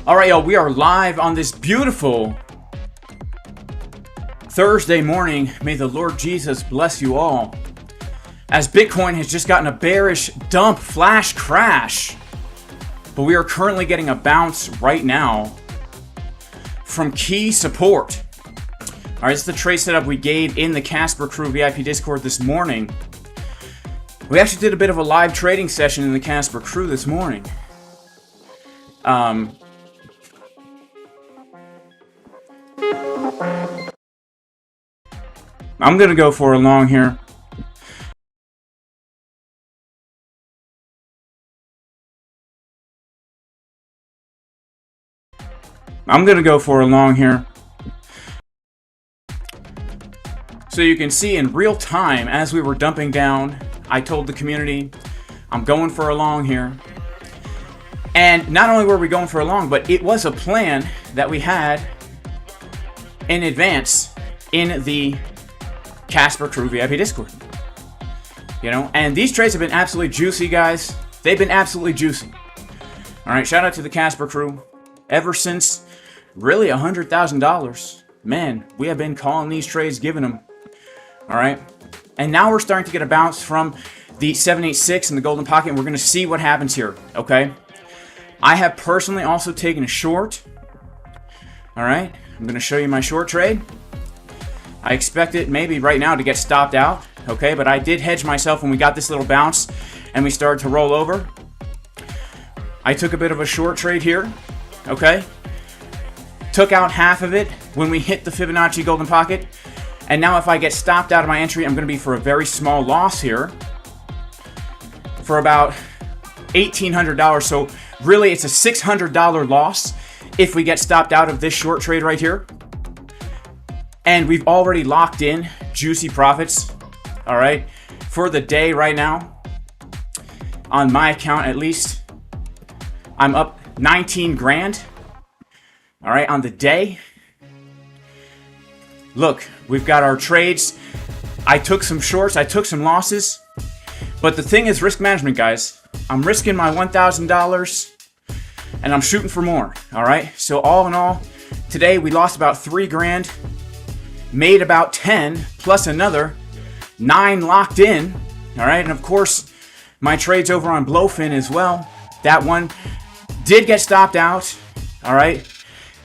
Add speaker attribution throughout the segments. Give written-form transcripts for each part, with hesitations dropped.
Speaker 1: Alright, y'all, we are live on this beautiful Thursday morning. May the Lord Jesus bless you all. As Bitcoin has just gotten a bearish dump flash crash. But we are currently getting a bounce right now from key support. Alright, this is the trade setup we gave in the Casper Crew VIP Discord this morning. We actually did a bit of a live trading session in the Casper Crew this morning. I'm gonna go for a long here. So you can see in real time, as we were dumping down, I told the community, I'm going for a long here. And not only were we going for a long, but it was a plan that we had in advance in the Casper Crew VIP Discord. You know, and these trades have been absolutely juicy, guys. They've been absolutely juicy. Alright, shout out to the Casper Crew. Ever since, really, $100,000. Man, we have been calling these trades, giving them. Alright, and now we're starting to get a bounce from the 786 and the golden pocket, and we're going to see what happens here, okay? I have personally also taken a short. Alright, I'm going to show you my short trade. I expect it maybe right now to get stopped out, okay? But I did hedge myself when we got this little bounce and we started to roll over. I took a bit of a short trade here, okay? Took out half of it when we hit the Fibonacci golden pocket. And now if I get stopped out of my entry, I'm going to be for a very small loss here for about $1,800. So really, it's a $600 loss if we get stopped out of this short trade right here. And we've already locked in juicy profits, all right, for the day right now. On my account, at least, I'm up 19 grand, all right, on the day. Look, we've got our trades. I took some shorts, I took some losses. But the thing is risk management, guys. I'm risking my $1,000 and I'm shooting for more, all right? So all in all, today we lost about 3 grand. Made about 10 plus another 9 locked in. All right, and of course my trades over on BLOFIN as well. That one did get stopped out. All right,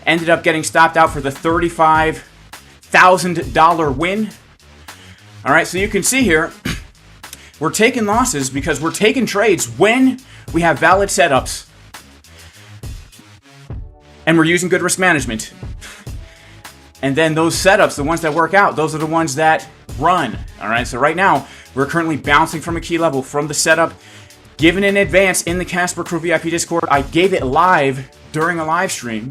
Speaker 1: ended up getting stopped out for the $35,000 win. All right, so you can see here we're taking losses because we're taking trades when we have valid setups and we're using good risk management. And then those setups, the ones that work out, those are the ones that run. All right, so right now, we're currently bouncing from a key level from the setup, given in advance in the Casper Crew VIP Discord. I gave it live during a live stream.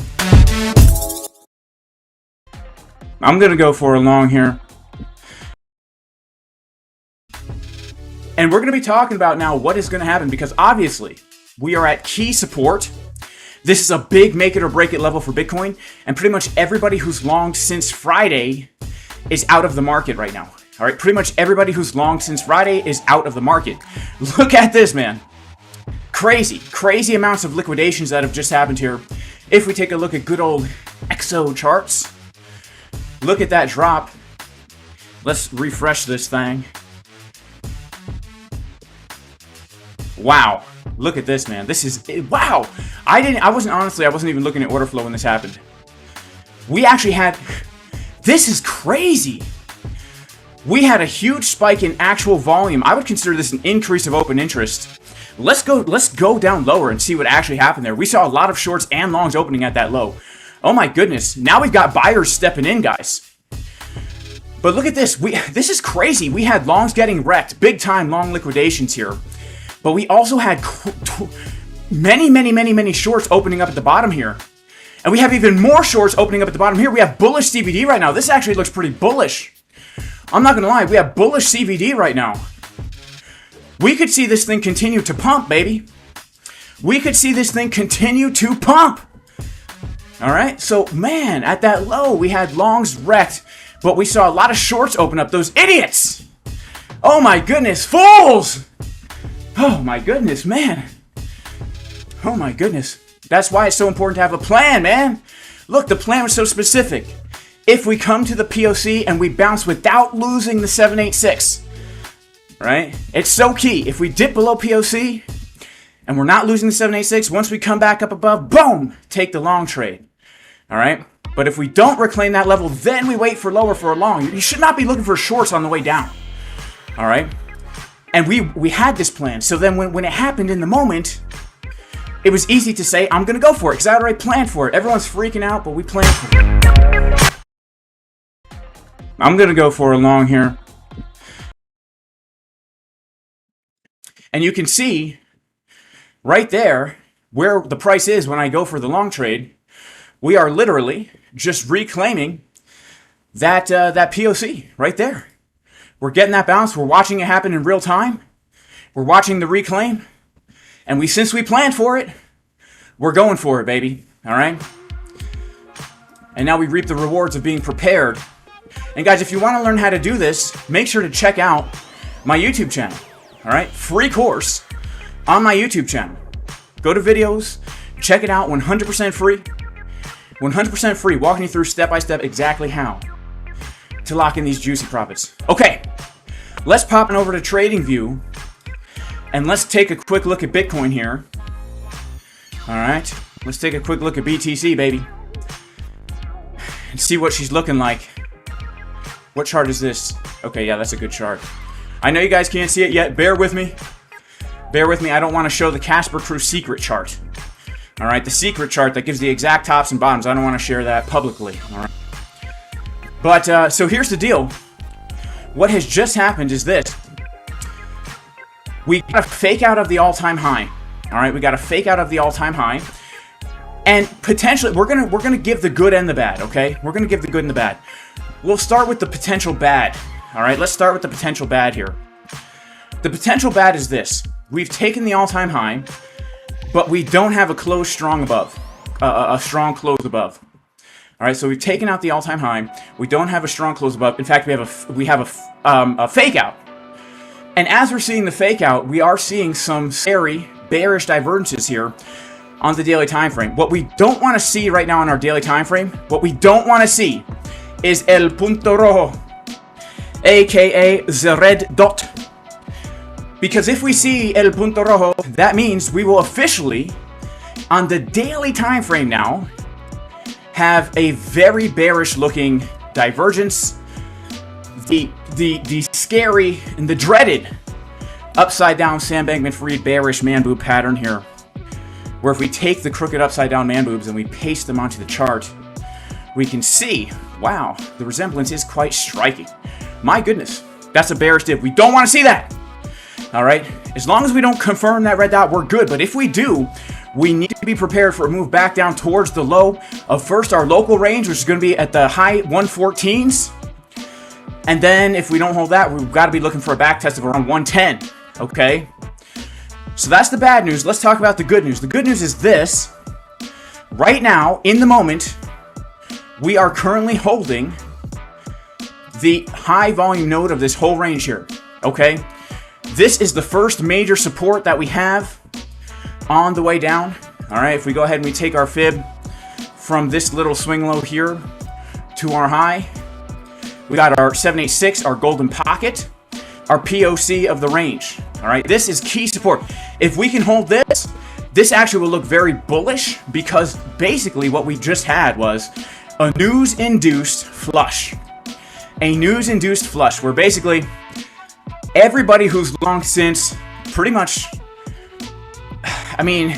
Speaker 1: I'm going to go for a long here. And we're going to be talking about now what is going to happen because obviously, we are at key support. This is a big make it or break it level for Bitcoin, and pretty much everybody who's longed since Friday is out of the market right now. All right, pretty much everybody who's longed since Friday is out of the market. Look at this, man. Crazy amounts of liquidations that have just happened here. If we take a look at good old XO charts, look at that drop. Let's refresh this thing. Wow. Look at this, man. This is wow. I wasn't even looking at order flow when this happened. We actually had, this is crazy. We had a huge spike in actual volume. I would consider this an increase of open interest. Let's go down lower and see what actually happened there. We saw a lot of shorts and longs opening at that low. Oh my goodness. Now we've got buyers stepping in, guys. But look at this. This is crazy. We had longs getting wrecked. Big time long liquidations here. But we also had many shorts opening up at the bottom here. And we have even more shorts opening up at the bottom here. We have bullish CVD right now. This actually looks pretty bullish. I'm not going to lie. We have bullish CVD right now. We could see this thing continue to pump, baby. We could see this thing continue to pump. All right. So, man, at that low, we had longs wrecked. But we saw a lot of shorts open up. Those idiots. Oh, my goodness. Fools. Oh, my goodness, man. Oh my goodness. That's why it's so important to have a plan, man. Look, the plan was so specific. If we come to the POC and we bounce without losing the 786, right? It's so key. If we dip below POC and we're not losing the 786, once we come back up above, boom, take the long trade. All right? But if we don't reclaim that level, then we wait for lower for a long. You should not be looking for shorts on the way down. All right? And we had this plan. So then when it happened in the moment, it was easy to say, I'm going to go for it because I already planned for it. Everyone's freaking out, but we planned for it. I'm going to go for a long here. And you can see right there where the price is when I go for the long trade. We are literally just reclaiming that POC right there. We're getting that bounce. We're watching it happen in real time. We're watching the reclaim. And since we planned for it, we're going for it, baby. All right? And now we reap the rewards of being prepared. And guys, if you want to learn how to do this, make sure to check out my YouTube channel. All right? Free course on my YouTube channel. Go to videos, check it out, 100% free. 100% free, walking you through step by step exactly how to lock in these juicy profits. Okay, let's pop on over to TradingView and let's take a quick look at Bitcoin here. All right, let's take a quick look at BTC, baby, and see what she's looking like. What chart is this? Okay, yeah, that's a good chart. I know you guys can't see it yet. Bear with me. Bear with me. I don't want to show the Casper Crew secret chart. All right, the secret chart that gives the exact tops and bottoms. I don't want to share that publicly. All right. But, so here's the deal. What has just happened is this. We got a fake out of the all-time high. All right, we got a fake out of the all-time high. And potentially, we're gonna give the good and the bad, okay? We're going to give the good and the bad. We'll start with the potential bad. All right, let's start with the potential bad here. The potential bad is this. We've taken the all-time high, but we don't have a close strong above, a strong close above. All right, so we've taken out the all-time high. We don't have a strong close above. In fact, we have a fake out. And as we're seeing the fake out, we are seeing some very bearish divergences here on the daily time frame. What we don't want to see right now on our daily time frame, what we don't want to see is el punto rojo, aka the red dot. Because if we see el punto rojo, that means we will officially, on the daily time frame now, have a very bearish looking divergence. The scary and the dreaded upside down Sam Bankman-Fried bearish man boob pattern here, where if we take the crooked upside down man boobs and we paste them onto the chart, we can see, wow, the resemblance is quite striking. My goodness, that's a bearish dip. We don't want to see that. All right, as long as we don't confirm that red dot, we're good. But if we do, we need to be prepared for a move back down towards the low of first our local range, which is going to be at the high 114s. And then if we don't hold that, we've got to be looking for a back test of around 110. Okay, so that's the bad news. Let's talk about the good news. The good news is this. Right now, in the moment, we are currently holding the high volume node of this whole range here. Okay, this is the first major support that we have on the way down. All right, if we go ahead and we take our fib from this little swing low here to our high, we got our 786, our golden pocket, our POC of the range. All right, this is key support. If we can hold this, this actually will look very bullish, because basically what we just had was a news-induced flush. A news-induced flush where basically everybody who's long since pretty much, I mean,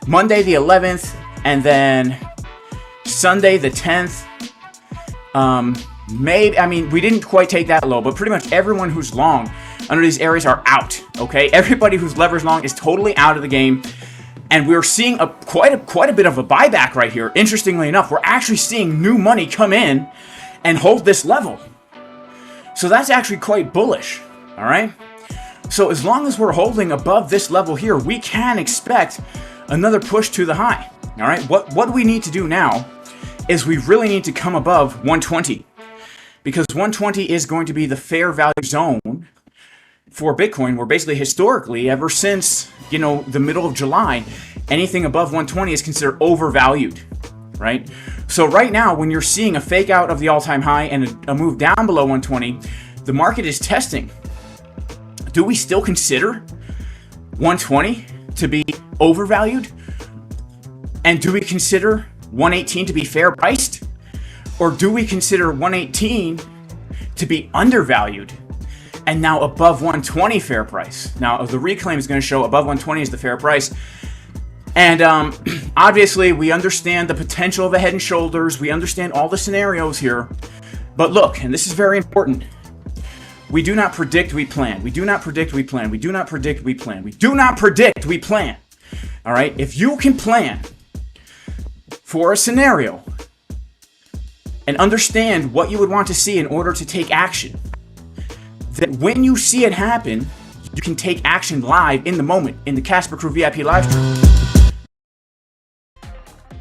Speaker 1: Monday the 11th and then Sunday the 10th, maybe, I mean, we didn't quite take that low, but pretty much everyone who's long under these areas are out, okay? Everybody who's leverage long is totally out of the game, and we're seeing quite a bit of a buyback right here. Interestingly enough, we're actually seeing new money come in and hold this level. So that's actually quite bullish, all right? So as long as we're holding above this level here, we can expect another push to the high, all right? What do we need to do now is we really need to come above 120, because 120 is going to be the fair value zone for Bitcoin, where basically historically, ever since, you know, the middle of July, Anything above 120 is considered overvalued, right? So right now, when you're seeing a fake out of the all-time high and a move down below 120, the market is testing. Do we still consider 120 to be overvalued? And do we consider 118 to be fair priced? Or do we consider 118 to be undervalued and now above 120 fair price? Now, the reclaim is going to show above 120 is the fair price. And obviously, we understand the potential of a head and shoulders. We understand all the scenarios here. But look, and this is very important. We do not predict, we plan. We do not predict, we plan. We do not predict, we plan. We do not predict, we plan. All right? If you can plan for a scenario and understand what you would want to see in order to take action, that when you see it happen, you can take action live in the moment in the Casper Crew VIP live stream.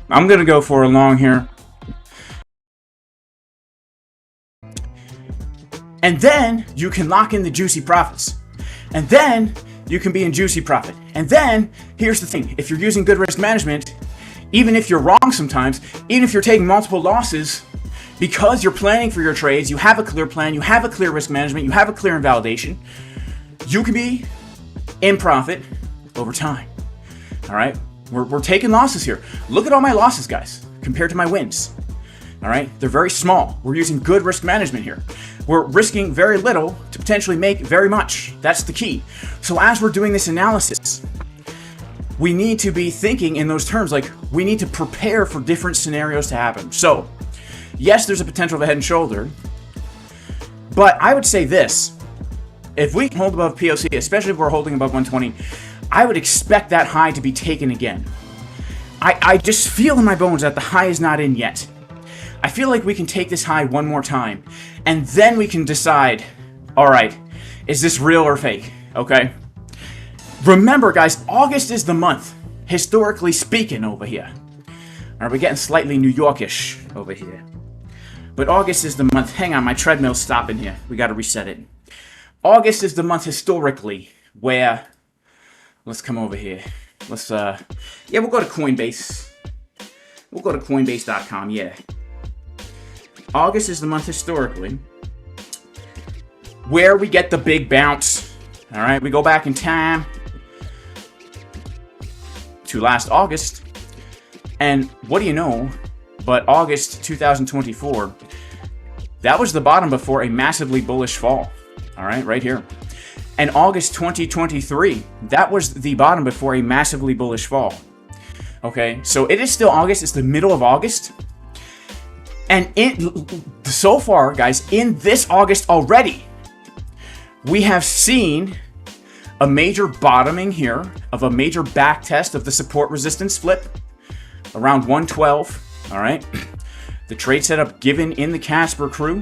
Speaker 1: I'm going to go for a long here. And then you can lock in the juicy profits. And then you can be in juicy profit. And then, here's the thing. If you're using good risk management, even if you're wrong sometimes, even if you're taking multiple losses, because you're planning for your trades, you have a clear plan, you have a clear risk management, you have a clear invalidation, you can be in profit over time. All right? We're taking losses here. Look at all my losses, guys, compared to my wins. All right? They're very small. We're using good risk management here. We're risking very little to potentially make very much. That's the key. So as we're doing this analysis, we need to be thinking in those terms, like we need to prepare for different scenarios to happen. So, yes, there's a potential of a head and shoulder, but I would say this. If we can hold above POC, especially if we're holding above 120, I would expect that high to be taken again. I just feel in my bones that the high is not in yet. I feel like we can take this high one more time, and then we can decide, all right, is this real or fake, okay? Remember, guys, August is the month, historically speaking, over here. All right, we're getting slightly New Yorkish over here. But August is the month. Hang on, my treadmill's stopping here. We got to reset it. August is the month historically where... Let's come over here. Let's, yeah, we'll go to Coinbase. We'll go to Coinbase.com, yeah. August is the month historically where we get the big bounce. All right, we go back in time to last August. And what do you know, but August 2024, that was the bottom before a massively bullish fall. All right here. And August 2023, that was the bottom before a massively bullish fall. Okay, so it is still August. It's the middle of August. And so far, guys, in this August already, we have seen a major bottoming here of a major back test of the support resistance flip around 112. All right, the trade setup given in the Casper Crew.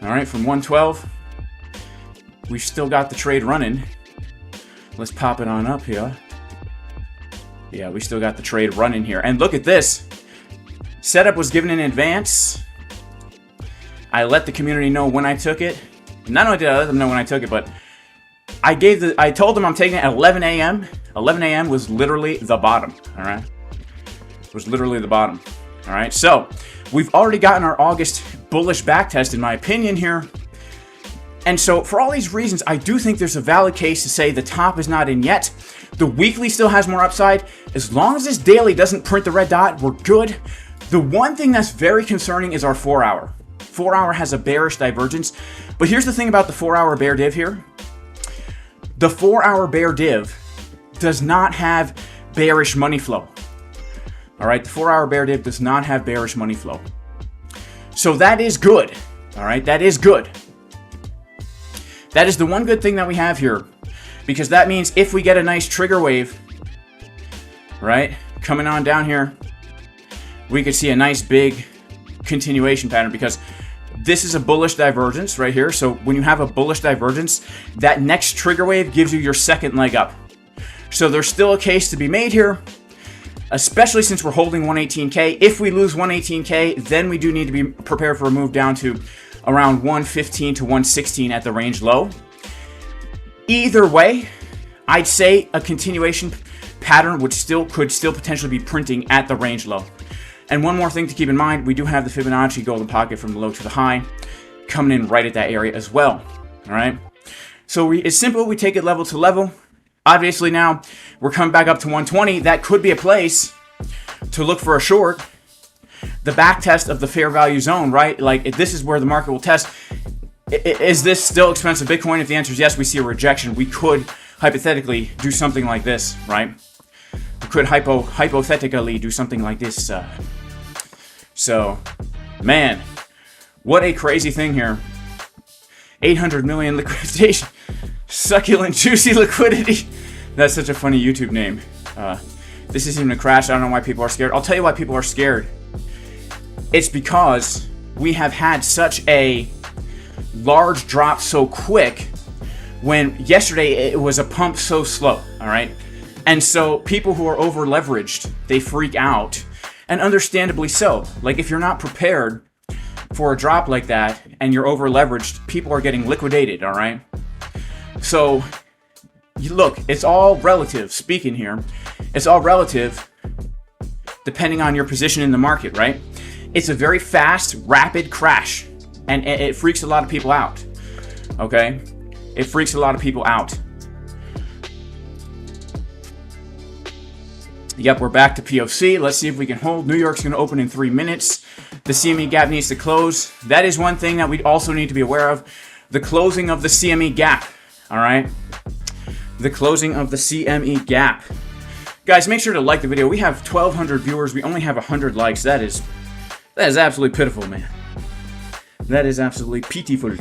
Speaker 1: All right, from 112. We've still got the trade running. Let's pop it on up here. Yeah, we still got the trade running here. And look at this. Setup was given in advance. I let the community know when I took it. Not only did I let them know when I took it, but I told them I'm taking it at 11 a.m. 11 a.m. was literally the bottom, all right? It was literally the bottom, all right? So, we've already gotten our August bullish backtest, in my opinion, here. And so, for all these reasons, I do think there's a valid case to say the top is not in yet. The weekly still has more upside. As long as this daily doesn't print the red dot, we're good. The one thing that's very concerning is our 4-hour. 4-hour has a bearish divergence. But here's the thing about the 4-hour bear div here. The 4-hour bear div does not have bearish money flow. All right, the 4-hour bear div does not have bearish money flow. So that is good. All right, that is good. That is the one good thing that we have here, because that means if we get a nice trigger wave, right, coming on down here, we could see a nice big continuation pattern, because this is a bullish divergence right here. So when you have a bullish divergence, that next trigger wave gives you your second leg up. So there's still a case to be made here, especially since we're holding 118K. If we lose 118K, then we do need to be prepared for a move down to around 115 to 116 at the range low. Either way, I'd say a continuation pattern could still potentially be printing at the range low. And one more thing to keep in mind, we do have the Fibonacci golden pocket from the low to the high coming in right at that area as well. All right. So it's simple. We take it level to level. Obviously now we're coming back up to 120. That could be a place to look for a short. The back test of the fair value zone, right? Like this is where the market will test. Is this still expensive Bitcoin? If the answer is yes, we see a rejection. We could hypothetically do something like this, right? We could hypothetically do something like this. So, man, what a crazy thing here. 800 million liquidation. Succulent, juicy liquidity. That's such a funny YouTube name. This isn't even a crash. I don't know why people are scared. I'll tell you why people are scared. It's because we have had such a large drop so quick when yesterday it was a pump so slow, all right? And so people who are over leveraged, they freak out, and understandably so. Like if you're not prepared for a drop like that and you're over leveraged, people are getting liquidated, all right? So look, it's all relative speaking here. It's all relative depending on your position in the market, right? It's a very fast, rapid crash, and it freaks a lot of people out, okay? It freaks a lot of people out. Yep, we're back to POC. Let's see if we can hold. New York's going to open in 3 minutes. The CME gap needs to close. That is one thing that we also need to be aware of. The closing of the CME gap, all right? The closing of the CME gap. Guys, make sure to like the video. We have 1,200 viewers. We only have 100 likes. That is absolutely pitiful, man. That is absolutely pitiful.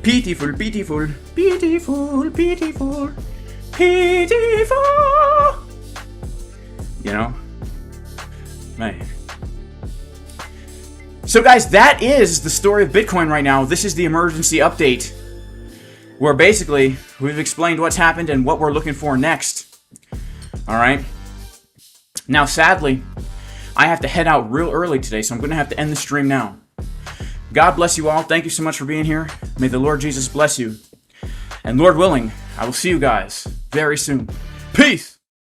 Speaker 1: Pitiful, pitiful, pitiful, pitiful, pitiful. You know? Man. So guys, that is the story of Bitcoin right now. This is the emergency update, where basically we've explained what's happened and what we're looking for next. All right? Now, sadly, I have to head out real early today, so I'm going to have to end the stream now. God bless you all. Thank you so much for being here. May the Lord Jesus bless you. And Lord willing, I will see you guys very soon. Peace!